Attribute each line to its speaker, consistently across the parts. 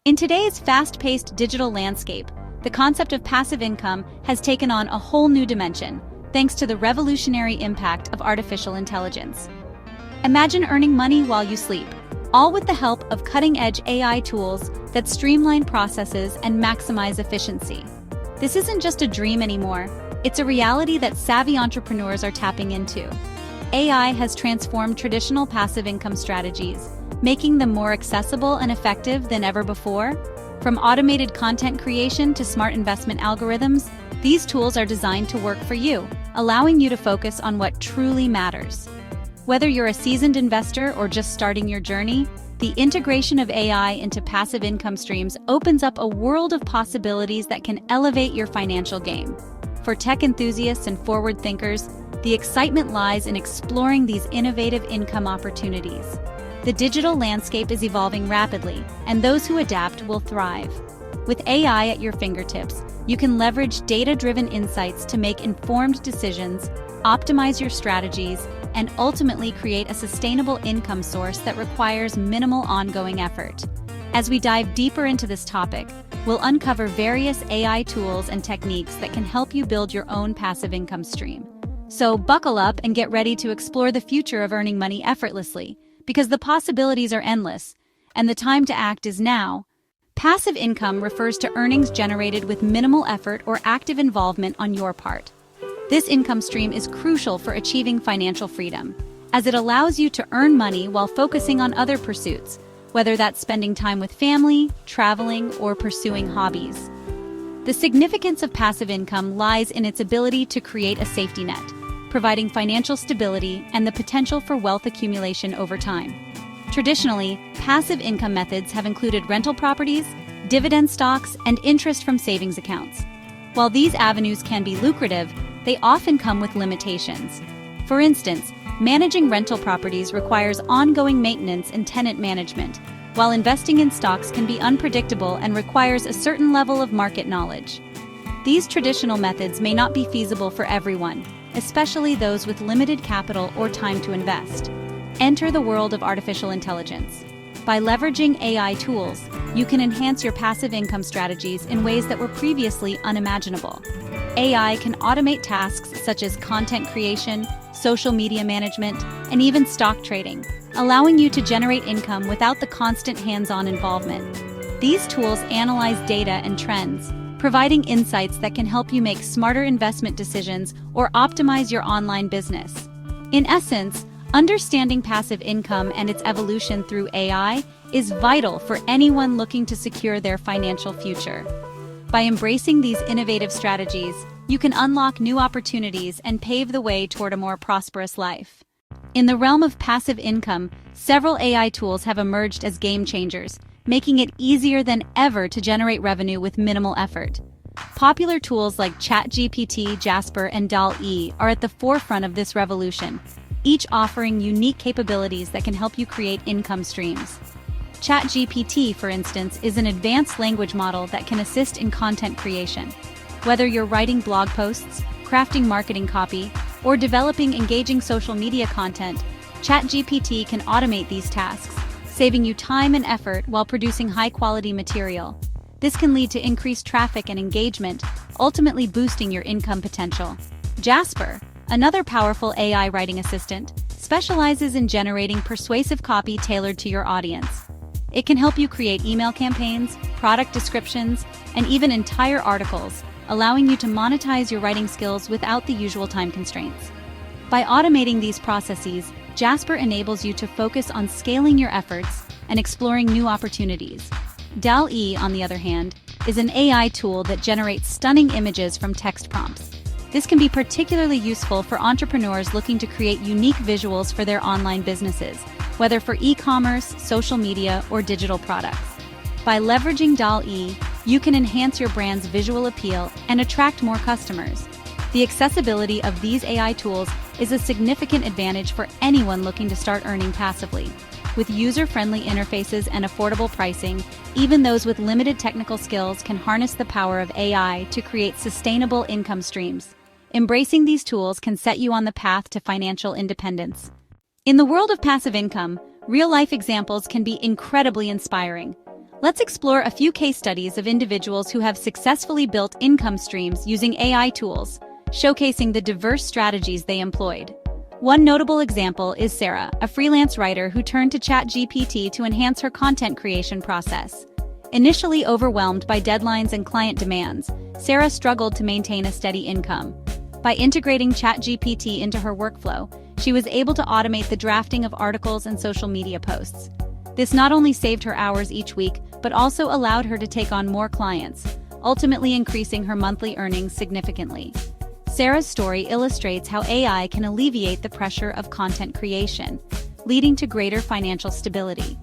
Speaker 1: In today's fast-paced digital landscape, the concept of passive income has taken on a whole new dimension, thanks to the revolutionary impact of artificial intelligence. Imagine earning money while you sleep, all with the help of cutting-edge AI tools that streamline processes and maximize efficiency. This isn't just a dream anymore, it's a reality that savvy entrepreneurs are tapping into. AI has transformed traditional passive income strategies, making them more accessible and effective than ever before. From automated content creation to smart investment algorithms, these tools are designed to work for you, allowing you to focus on what truly matters. Whether you're a seasoned investor or just starting your journey, the integration of AI into passive income streams opens up a world of possibilities that can elevate your financial game. For tech enthusiasts and forward thinkers, the excitement lies in exploring these innovative income opportunities. The digital landscape is evolving rapidly, and those who adapt will thrive. With AI at your fingertips, you can leverage data-driven insights to make informed decisions, optimize your strategies, and ultimately create a sustainable income source that requires minimal ongoing effort. As we dive deeper into this topic, we'll uncover various AI tools and techniques that can help you build your own passive income stream. So buckle up and get ready to explore the future of earning money effortlessly, because the possibilities are endless, and the time to act is now. Passive income refers to earnings generated with minimal effort or active involvement on your part. This income stream is crucial for achieving financial freedom, as it allows you to earn money while focusing on other pursuits, whether that's spending time with family, traveling, or pursuing hobbies. The significance of passive income lies in its ability to create a safety net, providing financial stability and the potential for wealth accumulation over time. Traditionally, passive income methods have included rental properties, dividend stocks, and interest from savings accounts. While these avenues can be lucrative, they often come with limitations. For instance, managing rental properties requires ongoing maintenance and tenant management, while investing in stocks can be unpredictable and requires a certain level of market knowledge. These traditional methods may not be feasible for everyone, especially those with limited capital or time to invest. Enter the world of artificial intelligence. By leveraging AI tools, you can enhance your passive income strategies in ways that were previously unimaginable. AI can automate tasks such as content creation, social media management, and even stock trading, allowing you to generate income without the constant hands-on involvement. These tools analyze data and trends, providing insights that can help you make smarter investment decisions or optimize your online business. In essence, understanding passive income and its evolution through AI is vital for anyone looking to secure their financial future. By embracing these innovative strategies, you can unlock new opportunities and pave the way toward a more prosperous life. In the realm of passive income, several AI tools have emerged as game changers, making it easier than ever to generate revenue with minimal effort. Popular tools like ChatGPT, Jasper, and DALL-E are at the forefront of this revolution, each offering unique capabilities that can help you create income streams. ChatGPT, for instance, is an advanced language model that can assist in content creation. Whether you're writing blog posts, crafting marketing copy, or developing engaging social media content, ChatGPT can automate these tasks, saving you time and effort while producing high-quality material. This can lead to increased traffic and engagement, ultimately boosting your income potential. Jasper, another powerful AI writing assistant, specializes in generating persuasive copy tailored to your audience. It can help you create email campaigns, product descriptions, and even entire articles, allowing you to monetize your writing skills without the usual time constraints. By automating these processes, Jasper enables you to focus on scaling your efforts and exploring new opportunities. DALL-E, on the other hand, is an AI tool that generates stunning images from text prompts. This can be particularly useful for entrepreneurs looking to create unique visuals for their online businesses, whether for e-commerce, social media, or digital products. By leveraging DALL-E, you can enhance your brand's visual appeal and attract more customers. The accessibility of these AI tools is a significant advantage for anyone looking to start earning passively. With user-friendly interfaces and affordable pricing, even those with limited technical skills can harness the power of AI to create sustainable income streams. Embracing these tools can set you on the path to financial independence. In the world of passive income, real-life examples can be incredibly inspiring. Let's explore a few case studies of individuals who have successfully built income streams using AI tools, showcasing the diverse strategies they employed. One notable example is Sarah, a freelance writer who turned to ChatGPT to enhance her content creation process. Initially overwhelmed by deadlines and client demands, Sarah struggled to maintain a steady income. By integrating ChatGPT into her workflow, she was able to automate the drafting of articles and social media posts. This not only saved her hours each week, but also allowed her to take on more clients, ultimately increasing her monthly earnings significantly. Sarah's story illustrates how AI can alleviate the pressure of content creation, leading to greater financial stability.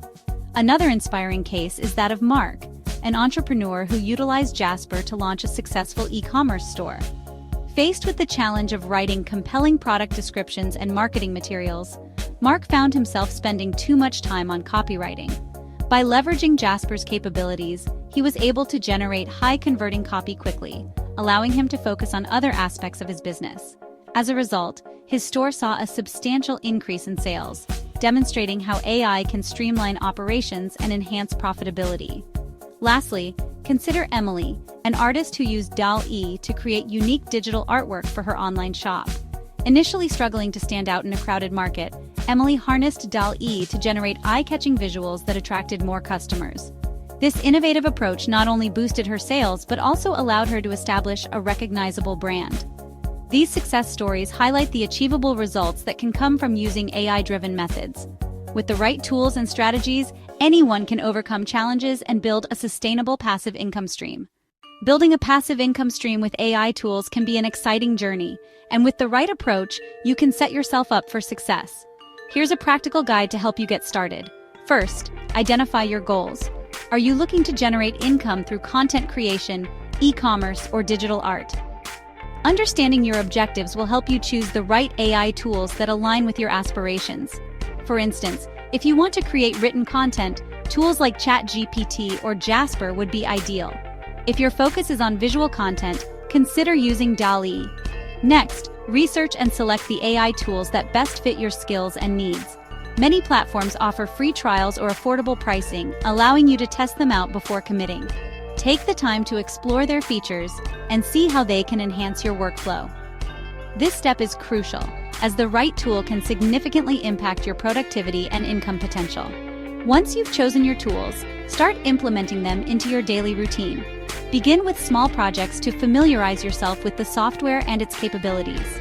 Speaker 1: Another inspiring case is that of Mark, an entrepreneur who utilized Jasper to launch a successful e-commerce store. Faced with the challenge of writing compelling product descriptions and marketing materials, Mark found himself spending too much time on copywriting. By leveraging Jasper's capabilities, he was able to generate high-converting copy quickly, allowing him to focus on other aspects of his business. As a result, his store saw a substantial increase in sales, demonstrating how AI can streamline operations and enhance profitability. Lastly, consider Emily, an artist who used DALL-E to create unique digital artwork for her online shop. Initially struggling to stand out in a crowded market, Emily harnessed DALL-E to generate eye-catching visuals that attracted more customers. This innovative approach not only boosted her sales but also allowed her to establish a recognizable brand. These success stories highlight the achievable results that can come from using AI-driven methods. With the right tools and strategies, anyone can overcome challenges and build a sustainable passive income stream. Building a passive income stream with AI tools can be an exciting journey, and with the right approach, you can set yourself up for success. Here's a practical guide to help you get started. First, identify your goals. Are you looking to generate income through content creation, e-commerce, or digital art? Understanding your objectives will help you choose the right AI tools that align with your aspirations. For instance, if you want to create written content, tools like ChatGPT or Jasper would be ideal. If your focus is on visual content, consider using DALL-E. Next, research and select the AI tools that best fit your skills and needs. Many platforms offer free trials or affordable pricing, allowing you to test them out before committing. Take the time to explore their features and see how they can enhance your workflow. This step is crucial, as the right tool can significantly impact your productivity and income potential. Once you've chosen your tools, start implementing them into your daily routine. Begin with small projects to familiarize yourself with the software and its capabilities.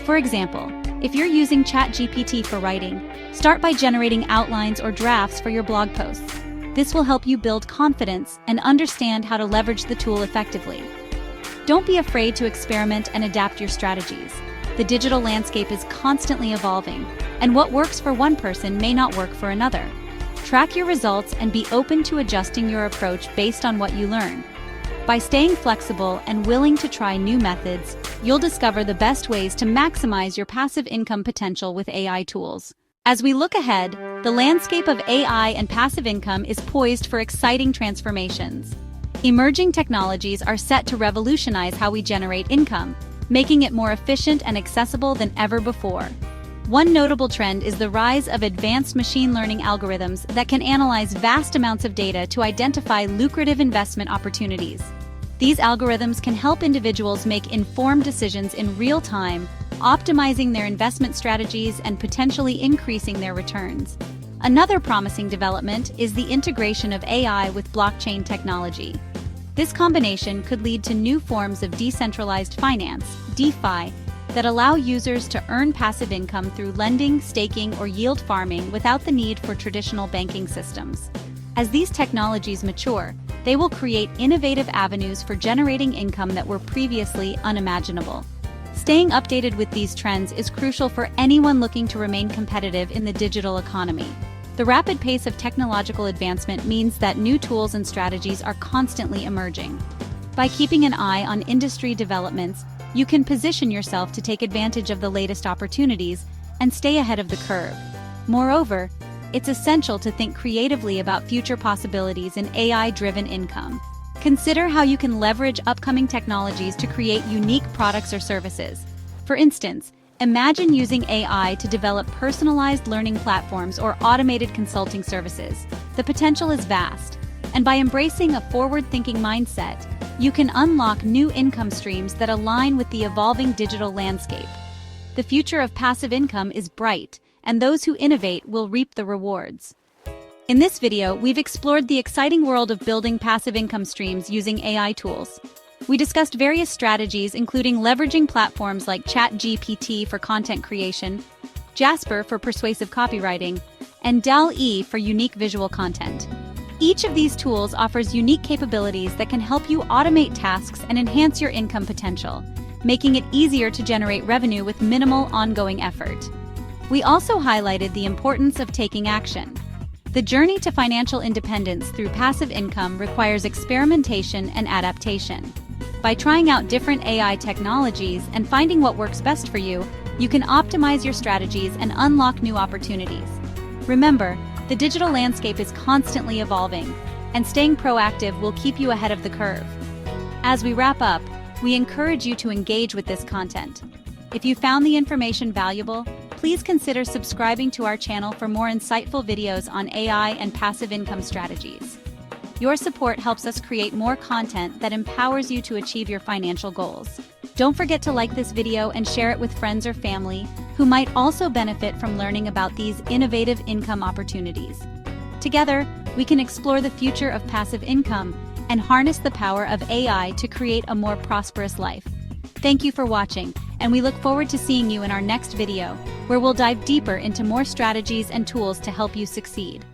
Speaker 1: For example, if you're using ChatGPT for writing, start by generating outlines or drafts for your blog posts. This will help you build confidence and understand how to leverage the tool effectively. Don't be afraid to experiment and adapt your strategies. The digital landscape is constantly evolving, and what works for one person may not work for another. Track your results and be open to adjusting your approach based on what you learn. By staying flexible and willing to try new methods, you'll discover the best ways to maximize your passive income potential with AI tools. As we look ahead, the landscape of AI and passive income is poised for exciting transformations. Emerging technologies are set to revolutionize how we generate income, making it more efficient and accessible than ever before. One notable trend is the rise of advanced machine learning algorithms that can analyze vast amounts of data to identify lucrative investment opportunities. These algorithms can help individuals make informed decisions in real time, optimizing their investment strategies and potentially increasing their returns. Another promising development is the integration of AI with blockchain technology. This combination could lead to new forms of decentralized finance, DeFi, that allow users to earn passive income through lending, staking, or yield farming without the need for traditional banking systems. As these technologies mature, they will create innovative avenues for generating income that were previously unimaginable. Staying updated with these trends is crucial for anyone looking to remain competitive in the digital economy. The rapid pace of technological advancement means that new tools and strategies are constantly emerging. By keeping an eye on industry developments, you can position yourself to take advantage of the latest opportunities and stay ahead of the curve. Moreover, it's essential to think creatively about future possibilities in AI-driven income. Consider how you can leverage upcoming technologies to create unique products or services. For instance, imagine using AI to develop personalized learning platforms or automated consulting services. The potential is vast, And by embracing a forward-thinking mindset, you can unlock new income streams that align with the evolving digital landscape. The future of passive income is bright, and those who innovate will reap the rewards. In this video, we've explored the exciting world of building passive income streams using AI tools. We discussed various strategies, including leveraging platforms like ChatGPT for content creation, Jasper for persuasive copywriting, and DALL-E for unique visual content. Each of these tools offers unique capabilities that can help you automate tasks and enhance your income potential, making it easier to generate revenue with minimal ongoing effort. We also highlighted the importance of taking action. The journey to financial independence through passive income requires experimentation and adaptation. By trying out different AI technologies and finding what works best for you, you can optimize your strategies and unlock new opportunities. Remember, the digital landscape is constantly evolving, and staying proactive will keep you ahead of the curve. As we wrap up, we encourage you to engage with this content. If you found the information valuable, please consider subscribing to our channel for more insightful videos on AI and passive income strategies. Your support helps us create more content that empowers you to achieve your financial goals. Don't forget to like this video and share it with friends or family who might also benefit from learning about these innovative income opportunities. Together, we can explore the future of passive income and harness the power of AI to create a more prosperous life. Thank you for watching, and we look forward to seeing you in our next video, where we'll dive deeper into more strategies and tools to help you succeed.